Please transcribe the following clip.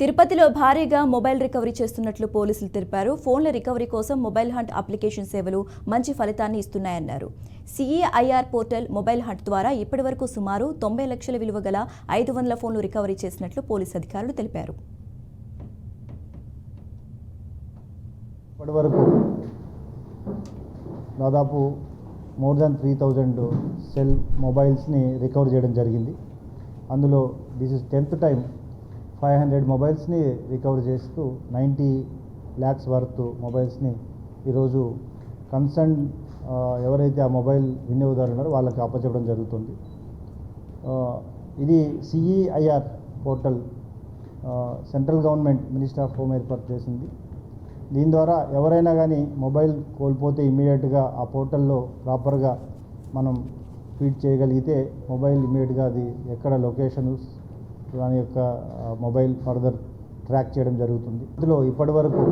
తిరుపతిలో భారీగా mobile recovery చేస్తున్నట్లు పోలీసులు తెలిపారు. ఫోన్ల రికవరీ కోసం మొబైల్ హంట్ అప్లికేషన్ సేవలు మంచి ఫలితాన్ని ఇస్తున్నాయన్నారు. సిఈఐఆర్ పోర్టల్ మొబైల్ హంట్ ద్వారా ఇప్పటివరకు సుమారు 90 లక్షల విలువ గల 500 ఫోన్లు రికవరీ చేసినట్లు పోలీసు అధికారులు తెలిపారు. ఇప్పటివరకు దాదాపు మోర్ దాన్ 3000 సెల్ మొబైల్స్ని రికవర్ చేయడం జరిగింది. అందులో దిస్ ఇస్ 10th టైం 500 మొబైల్స్ని రికవర్ చేస్తూ 90 lakhs వర్త్ మొబైల్స్ని ఈరోజు కన్సర్న్ ఎవరైతే ఆ మొబైల్ వినియోగదారులు ఉన్నారో వాళ్ళకి అప్పచెప్పడం జరుగుతుంది. ఇది CEIR portal central government minister of home ఏర్పాటు చేసింది. దీని ద్వారా ఎవరైనా కానీ మొబైల్ కోల్పోతే ఇమీడియట్గా ఆ పోర్టల్లో ప్రాపర్గా మనం ఫీడ్ చేయగలిగితే మొబైల్ ఇమీడియట్గా అది ఎక్కడ లొకేషన్ దాని యొక్క మొబైల్ ఫర్దర్ ట్రాక్ చేయడం జరుగుతుంది. ఇందులో ఇప్పటివరకు